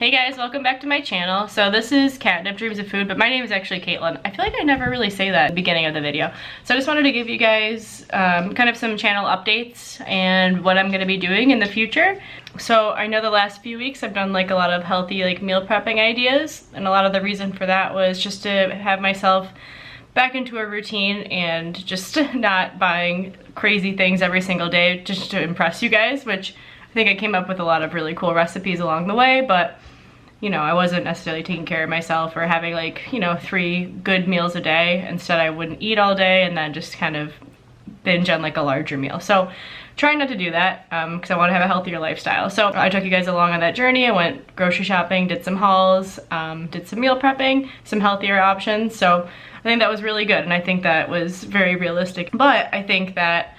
Hey guys, welcome back to my channel. So this is Catnip Dreams of Food, but my name is actually Caitlin. I feel like I never really say that at the beginning of the video. So I just wanted to give you guys kind of some channel updates and what I'm going to be doing in the future. So I know the last few weeks I've done like a lot of healthy like meal prepping ideas, and a lot of the reason for that was just to have myself back into a routine and just not buying crazy things every single day just to impress you guys, which I think I came up with a lot of really cool recipes along the way, but you know, I wasn't necessarily taking care of myself or having like, you know, 3 good meals a day. Instead, I wouldn't eat all day and then just kind of binge on like a larger meal. So trying not to do that because I want to have a healthier lifestyle. So I took you guys along on that journey. I went grocery shopping, did some hauls, did some meal prepping, some healthier options. So I think that was really good, and I think that was very realistic. But I think that,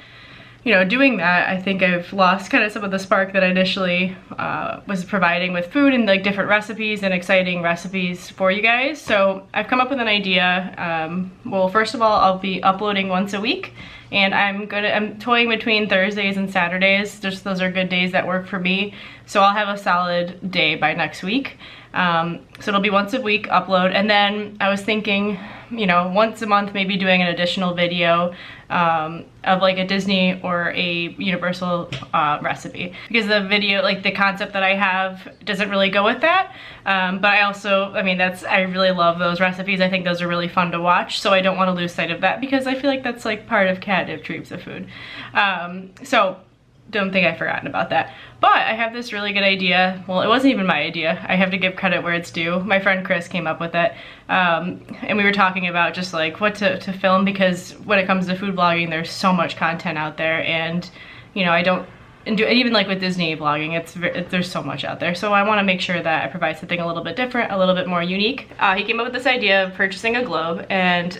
you know, doing that, I think I've lost kind of some of the spark that I initially was providing with food and like different recipes and exciting recipes for you guys. So I've come up with an idea. Well, first of all, I'll be uploading once a week, and I'm toying between Thursdays and Saturdays. Just those are good days that work for me. So I'll have a solid day by next week. So it'll be once a week upload, and then I was thinking, you know, once a month maybe doing an additional video of like a Disney or a Universal recipe, because the video, like the concept that I have doesn't really go with that. But I also, I mean, I really love those recipes. I think those are really fun to watch, so I don't want to lose sight of that because I feel like that's like part of Catnip Dreams of Food. So don't think I've forgotten about that. But I have this really good idea. Well, it wasn't even my idea. I have to give credit where it's due. My friend Chris came up with it. And we were talking about just like what to film, because when it comes to food vlogging, there's so much content out there, and you know, even like with Disney vlogging, there's so much out there. So I want to make sure that I provide something a little bit different, a little bit more unique. He came up with this idea of purchasing a globe, and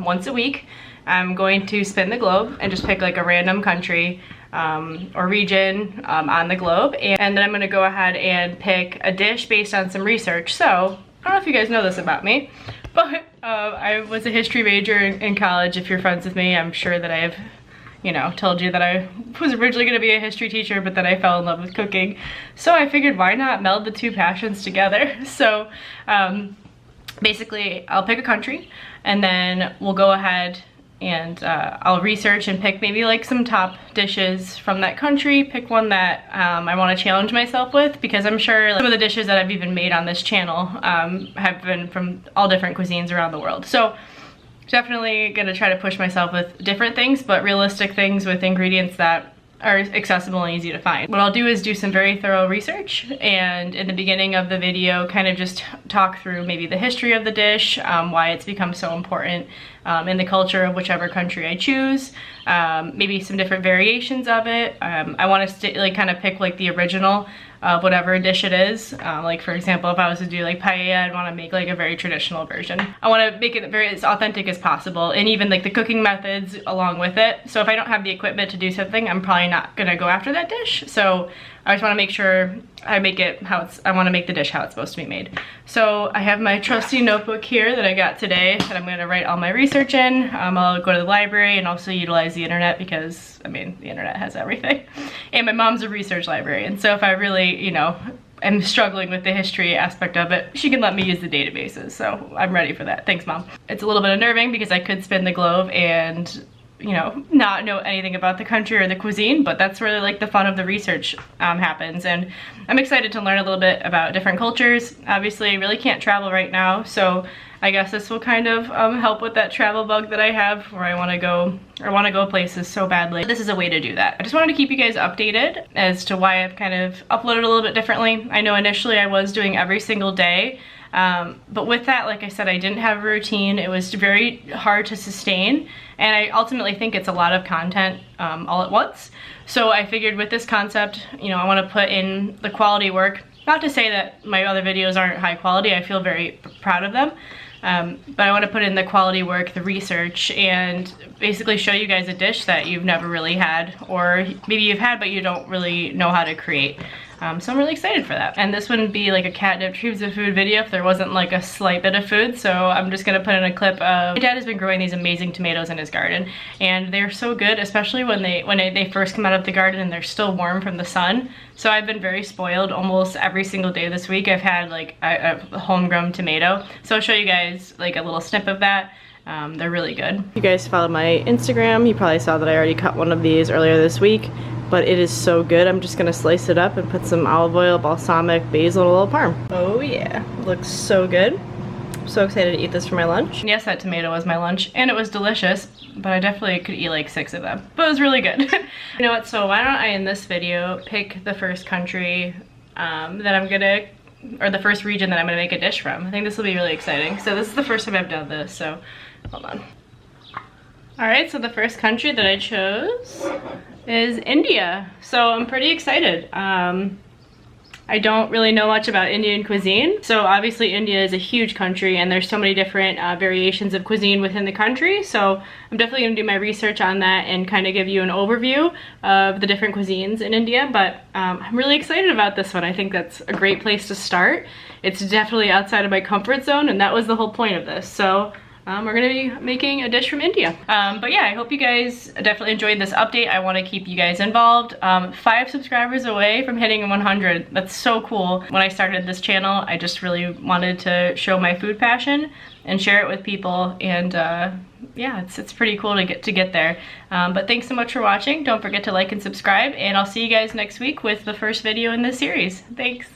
once a week, I'm going to spin the globe and just pick like a random country or region on the globe, and then I'm gonna go ahead and pick a dish based on some research. So I don't know if you guys know this about me, but I was a history major in college. If you're friends with me, I'm sure that I've, you know, told you that I was originally gonna be a history teacher, but then I fell in love with cooking. So I figured, why not meld the two passions together? So basically I'll pick a country, and then we'll go ahead and I'll research and pick maybe like some top dishes from that country, pick one that I want to challenge myself with, because I'm sure some of the dishes that I've even made on this channel have been from all different cuisines around the world. So definitely gonna try to push myself with different things, but realistic things with ingredients that are accessible and easy to find. What I'll do is do some very thorough research, and in the beginning of the video kind of just talk through maybe the history of the dish, why it's become so important in the culture of whichever country I choose, maybe some different variations of it. I want to like kind of pick like the original of whatever dish it is. Like for example, if I was to do like paella, I'd want to make like a very traditional version. I want to make it very as authentic as possible, and even like the cooking methods along with it. So if I don't have the equipment to do something, I'm probably not gonna go after that dish. So I just want to make sure I make it I want to make the dish how it's supposed to be made. So I have my trusty notebook here that I got today that I'm going to write all my research in. I'll go to the library and also utilize the internet, because I mean, the internet has everything. And my mom's a research librarian, so if I really, you know, am struggling with the history aspect of it, she can let me use the databases. So I'm ready for that. Thanks, Mom. It's a little bit unnerving because I could spin the globe and, you know, not know anything about the country or the cuisine, but that's really like the fun of the research happens, and I'm excited to learn a little bit about different cultures. Obviously, I really can't travel right now, so I guess this will kind of help with that travel bug that I have, where I want to go places so badly. This is a way to do that. I just wanted to keep you guys updated as to why I've kind of uploaded a little bit differently. I know initially I was doing every single day, but with that, like I said, I didn't have a routine. It was very hard to sustain, and I ultimately think it's a lot of content all at once. So I figured with this concept, you know, I want to put in the quality work. Not to say that my other videos aren't high quality, I feel very proud of them. But I want to put in the quality work, the research, and basically show you guys a dish that you've never really had, or maybe you've had but you don't really know how to create. So I'm really excited for that. And this wouldn't be like a Catnip Dreams of Food video if there wasn't like a slight bit of food. So I'm just gonna put in a clip of, my dad has been growing these amazing tomatoes in his garden, and they're so good, especially when they first come out of the garden and they're still warm from the sun. So I've been very spoiled. Almost every single day this week I've had like a homegrown tomato. So I'll show you guys like a little snip of that. They're really good. If you guys follow my Instagram, you probably saw that I already cut one of these earlier this week, but it is so good. I'm just gonna slice it up and put some olive oil, balsamic, basil, and a little parm. Oh yeah, looks so good. I'm so excited to eat this for my lunch. And yes, that tomato was my lunch, and it was delicious, but I definitely could eat like 6 of them. But it was really good. You know what, so why don't I, in this video, pick the first country that I'm gonna, or the first region that I'm gonna make a dish from. I think this will be really exciting. So this is the first time I've done this, so hold on. All right, so the first country that I chose is India. So I'm pretty excited. I don't really know much about Indian cuisine. So obviously India is a huge country and there's so many different variations of cuisine within the country. So I'm definitely gonna do my research on that and kind of give you an overview of the different cuisines in India. But I'm really excited about this one. I think that's a great place to start. It's definitely outside of my comfort zone, and that was the whole point of this. So we're gonna be making a dish from India. But yeah, I hope you guys definitely enjoyed this update. I wanna keep you guys involved. 5 subscribers away from hitting 100. That's so cool. When I started this channel, I just really wanted to show my food passion and share it with people. And yeah, it's pretty cool to get there. But thanks so much for watching. Don't forget to like and subscribe, and I'll see you guys next week with the first video in this series. Thanks.